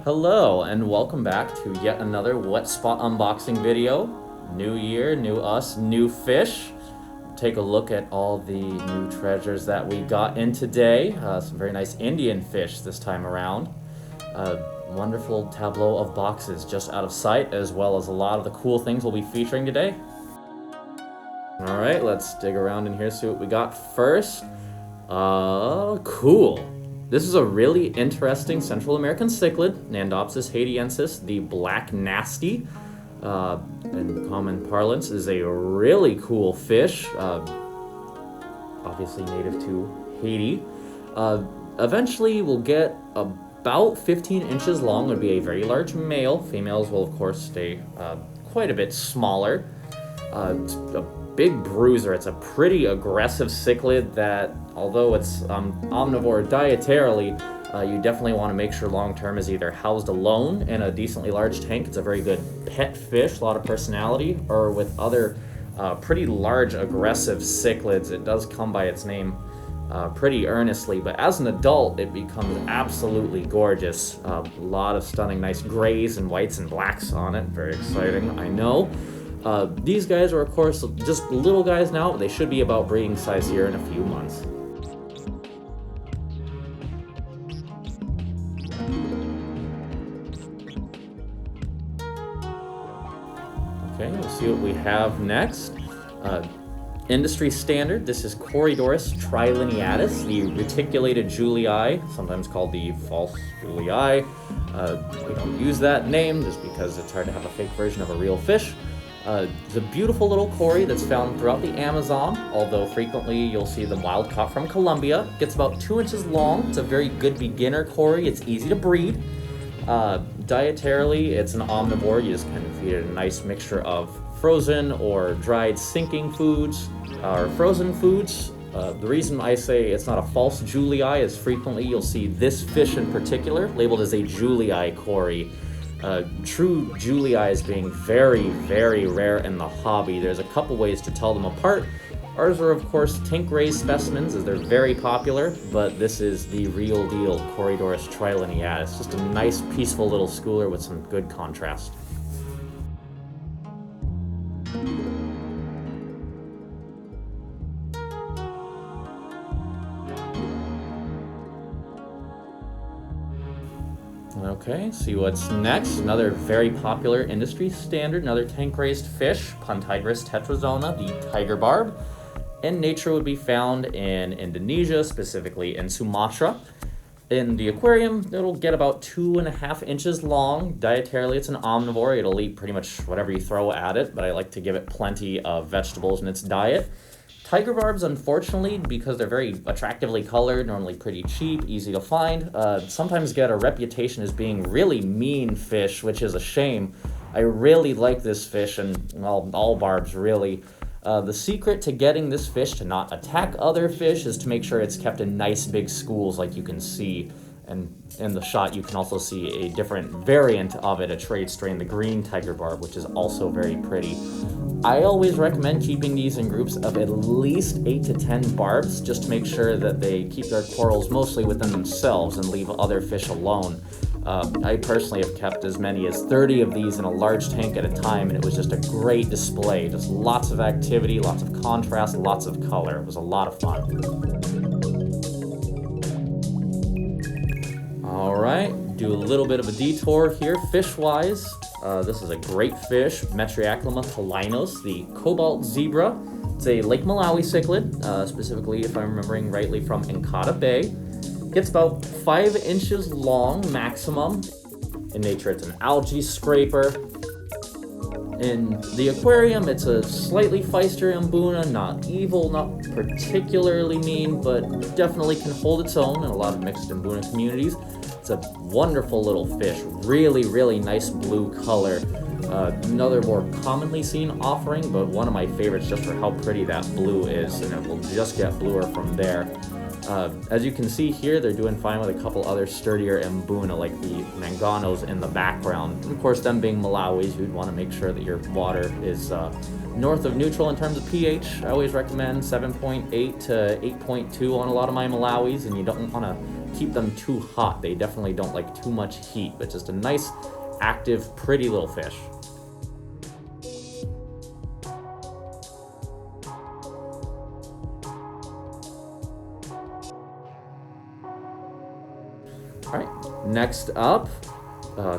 Hello and welcome back to yet another wet spot unboxing video. New year, new us, new fish. Take a look at all the new treasures that we got in today. Some very nice Indian fish this time around. Wonderful tableau of boxes just out of sight, as well as a lot of the cool things we'll be featuring today. Alright, let's dig around in here, see what we got first. Cool. This is a really interesting Central American cichlid, Nandopsis haitiensis, the black nasty. In common parlance, is a really cool fish, obviously native to Haiti. Eventually we'll get about 15 inches long, would be a very large male. Females will of course stay quite a bit smaller. It's a big bruiser. It's a pretty aggressive cichlid that, although it's omnivore dietarily, you definitely want to make sure long-term is either housed alone in a decently large tank. It's a very good pet fish, a lot of personality, or with other pretty large aggressive cichlids. It does come by its name pretty earnestly, but as an adult it becomes absolutely gorgeous. A lot of stunning nice grays and whites and blacks on it. Very exciting, I know. These guys are of course just little guys now, but they should be about breeding size here in a few months. Okay, we'll see what we have next. Industry standard, this is Corydoras trilineatus, the reticulated julii, sometimes called the false julii. We don't use that name just because it's hard to have a fake version of a real fish. It's a beautiful little cory that's found throughout the Amazon, although frequently you'll see them wild caught from Colombia. It gets about 2 inches long. It's a very good beginner cory. It's easy to breed. Dietarily, it's an omnivore. You just kind of feed it a nice mixture of frozen or dried sinking foods, or frozen foods. The reason I say it's not a false julii is frequently you'll see this fish in particular labeled as a julii cory. True juliis being very, very rare in the hobby. There's a couple ways to tell them apart. Ours are, of course, tank-raised specimens, as they're very popular, but this is the real deal Corydoras trilineatus. Just a nice, peaceful little schooler with some good contrast. Okay, see what's next. Another very popular industry standard, another tank-raised fish, Puntigris tetrazona, the tiger barb. In nature would be found in Indonesia, specifically in Sumatra. In the aquarium, it'll get about 2.5 inches long. Dietarily, it's an omnivore. It'll eat pretty much whatever you throw at it, but I like to give it plenty of vegetables in its diet. Tiger barbs, unfortunately, because they're very attractively colored, normally pretty cheap, easy to find, sometimes get a reputation as being really mean fish, which is a shame. I really like this fish, and well, all barbs really. The secret to getting this fish to not attack other fish is to make sure it's kept in nice big schools like you can see. And in the shot you can also see a different variant of it, a trade strain, the green tiger barb, which is also very pretty. I always recommend keeping these in groups of at least 8 to 10 barbs, just to make sure that they keep their corals mostly within themselves and leave other fish alone. I personally have kept as many as 30 of these in a large tank at a time, and it was just a great display. Just lots of activity, lots of contrast, lots of color. It was a lot of fun. Alright, do a little bit of a detour here fish-wise. This is a great fish, Metriaclima thalinos, the Cobalt zebra. It's a Lake Malawi cichlid, specifically, if I'm remembering rightly, from Encata Bay. Gets about 5 inches long maximum. In nature, it's an algae scraper. In the aquarium, it's a slightly feistier mbuna, not evil, not particularly mean, but definitely can hold its own in a lot of mixed mbuna communities. It's a wonderful little fish, really, really nice blue color. Another more commonly seen offering, but one of my favorites just for how pretty that blue is, and it will just get bluer from there. As you can see here, they're doing fine with a couple other sturdier mbuna, like the manganos in the background. And of course, them being Malawis, you'd want to make sure that your water is north of neutral in terms of pH. I always recommend 7.8 to 8.2 on a lot of my Malawis, and you don't want to keep them too hot. They definitely don't like too much heat, but just a nice, active, pretty little fish. All right, next up,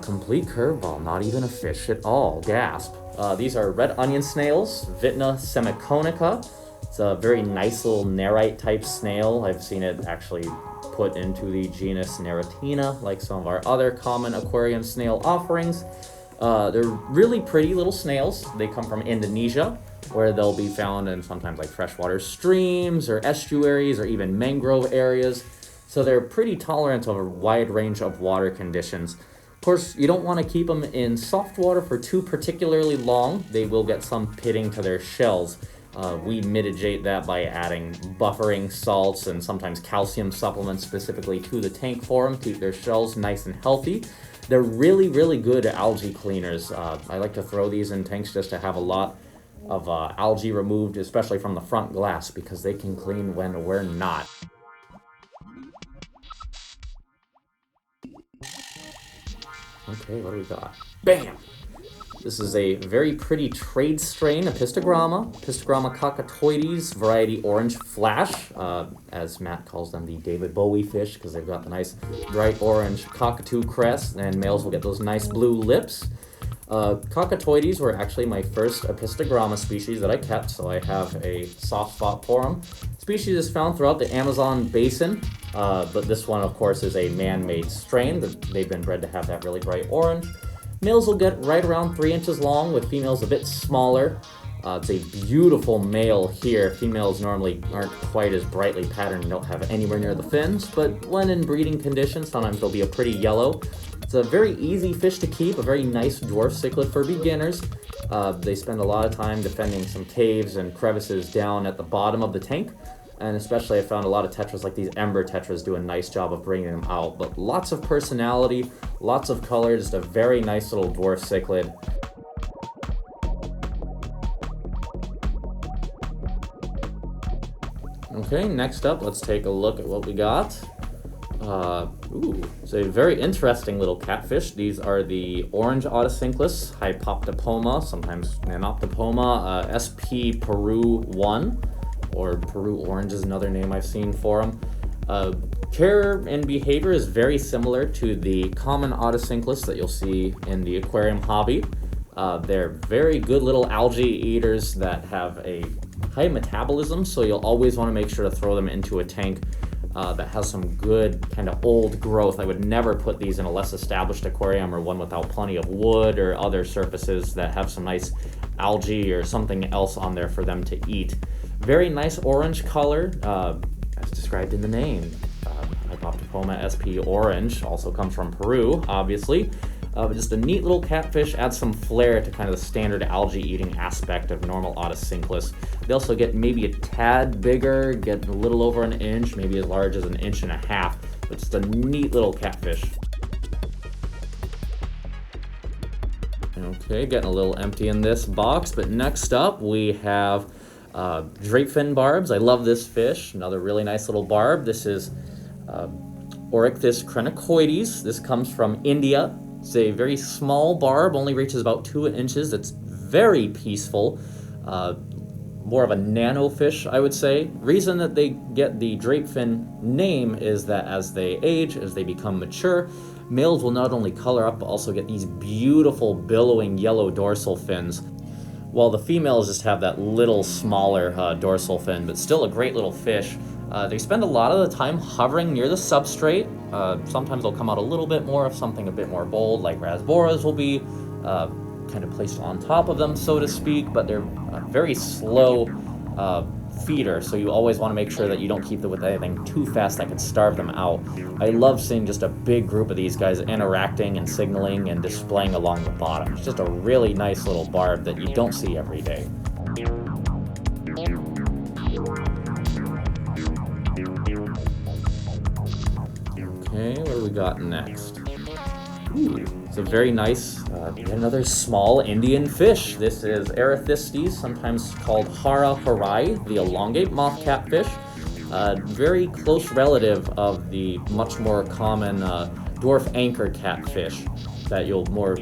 complete curveball, not even a fish at all, gasp. These are red onion snails, Vitna semiconica. It's a very nice little nerite type snail. I've seen it actually put into the genus Neratina, like some of our other common aquarium snail offerings. They're really pretty little snails. They come from Indonesia, where they'll be found in sometimes like freshwater streams or estuaries or even mangrove areas. So they're pretty tolerant of a wide range of water conditions. Of course, you don't want to keep them in soft water for too particularly long. They will get some pitting to their shells. We mitigate that by adding buffering salts and sometimes calcium supplements specifically to the tank for them, keep their shells nice and healthy. They're really, really good algae cleaners. I like to throw these in tanks just to have a lot of algae removed, especially from the front glass, because they can clean when we're not. Okay, what do we got? Bam! This is a very pretty trade strain, Apistogramma cockatoides, variety orange flash, as Matt calls them, the David Bowie fish, because they've got the nice bright orange cockatoo crest, and males will get those nice blue lips. Cockatoides were actually my first Apistogramma species that I kept, so I have a soft spot for them. Species is found throughout the Amazon basin, but this one, of course, is a man-made strain. They've been bred to have that really bright orange. Males will get right around 3 inches long, with females a bit smaller. It's a beautiful male here. Females normally aren't quite as brightly patterned and don't have anywhere near the fins, but when in breeding conditions, sometimes they'll be a pretty yellow. It's a very easy fish to keep, a very nice dwarf cichlid for beginners. They spend a lot of time defending some caves and crevices down at the bottom of the tank, and especially I found a lot of tetras like these ember tetras do a nice job of bringing them out. But lots of personality, lots of color, just a very nice little dwarf cichlid. Okay, next up, let's take a look at what we got. It's a very interesting little catfish. These are the orange Otocinclus hypoptopoma, sometimes nanoptopoma, SP Peru 1, or Peru orange is another name I've seen for them. Care and behavior is very similar to the common Otocinclus that you'll see in the aquarium hobby. They're very good little algae eaters that have a high metabolism, so you'll always want to make sure to throw them into a tank that has some good kind of old growth. I would never put these in a less established aquarium or one without plenty of wood or other surfaces that have some nice algae or something else on there for them to eat. Very nice orange color, as described in the name. Hypoptopoma SP orange, also comes from Peru, obviously. But just a neat little catfish, adds some flair to kind of the standard algae eating aspect of normal Otocinclus. They also get maybe a tad bigger, get a little over an inch, maybe as large as 1.5 inches, but just a neat little catfish. Okay, getting a little empty in this box, but next up we have Drapefin barbs. I love this fish, another really nice little barb. This is Oryctis crenocoides. This comes from India. It's a very small barb, only reaches about 2 inches. It's very peaceful, more of a nano fish, I would say. Reason that they get the Drapefin name is that as they age, as they become mature, males will not only color up, but also get these beautiful billowing yellow dorsal fins, while the females just have that little smaller dorsal fin, but still a great little fish. They spend a lot of the time hovering near the substrate. Sometimes they'll come out a little bit more if something a bit more bold, like rasboras will be kind of placed on top of them, so to speak, but they're a very slow feeder, so you always want to make sure that you don't keep them with anything too fast that could starve them out. I love seeing just a big group of these guys interacting and signaling and displaying along the bottom. It's just a really nice little barb that you don't see every day. Okay, what do we got next? It's a very nice, yet another small Indian fish. This is Arathisty, sometimes called Hara harai, the elongate moth catfish. Very close relative of the much more common dwarf anchor catfish that you'll more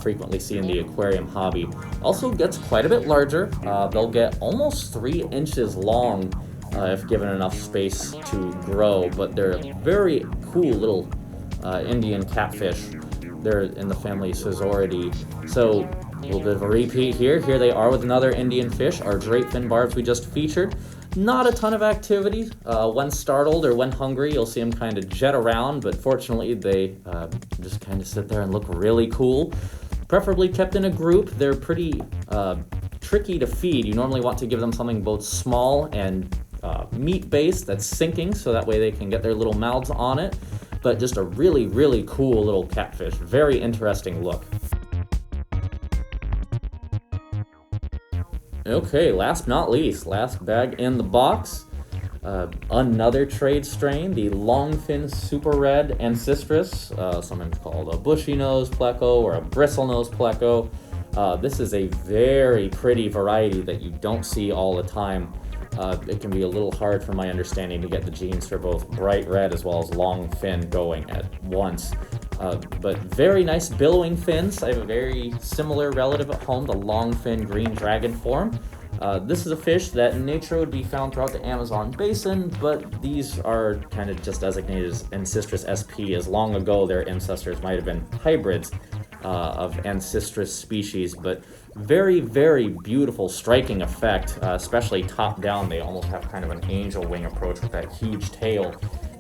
frequently see in the aquarium hobby. Also gets quite a bit larger. They'll get almost 3 inches long if given enough space to grow, but they're a very cool little Indian catfish. They're in the family Scissoridae. So a little bit of a repeat here. Here they are with another Indian fish, our Drapefin barbs we just featured. Not a ton of activity. When startled or when hungry, you'll see them kind of jet around, but fortunately they just kind of sit there and look really cool. Preferably kept in a group. They're pretty tricky to feed. You normally want to give them something both small and meat-based that's sinking, so that way they can get their little mouths on it. But just a really, really cool little catfish. Very interesting look. Okay, last but not least, last bag in the box. Another trade strain, the Longfin Super Red Ancestris, sometimes called a bushy nose pleco or a bristlenose pleco. This is a very pretty variety that you don't see all the time. It can be a little hard, from my understanding, to get the genes for both bright red as well as long fin going at once. But very nice billowing fins. I have a very similar relative at home, the longfin green dragon form. This is a fish that in nature would be found throughout the Amazon basin, but these are kind of just designated as Ancestris sp, as long ago their ancestors might have been hybrids of Ancestris species. But very, very beautiful, striking effect, especially top down. They almost have kind of an angel wing approach with that huge tail.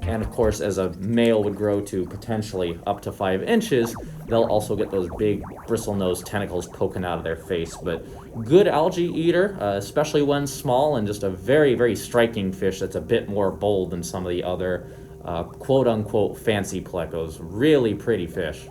And of course, as a male would grow to potentially up to 5 inches, they'll also get those big bristlenose tentacles poking out of their face. But good algae eater, especially when small, and just a very, very striking fish that's a bit more bold than some of the other quote-unquote fancy plecos. Really pretty fish.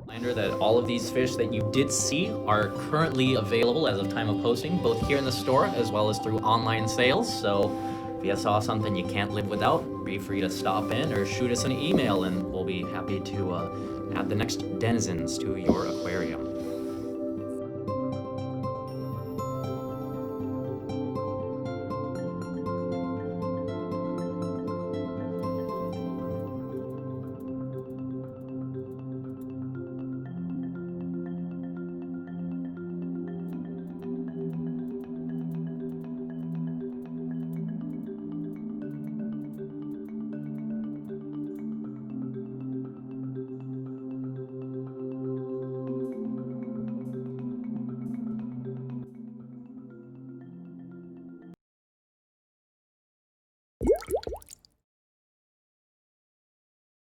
Reminder that all of these fish that you did see are currently available as of time of posting, both here in the store as well as through online sales. So if you saw something you can't live without, be free to stop in or shoot us an email, and we'll be happy to add the next denizens to your aquarium.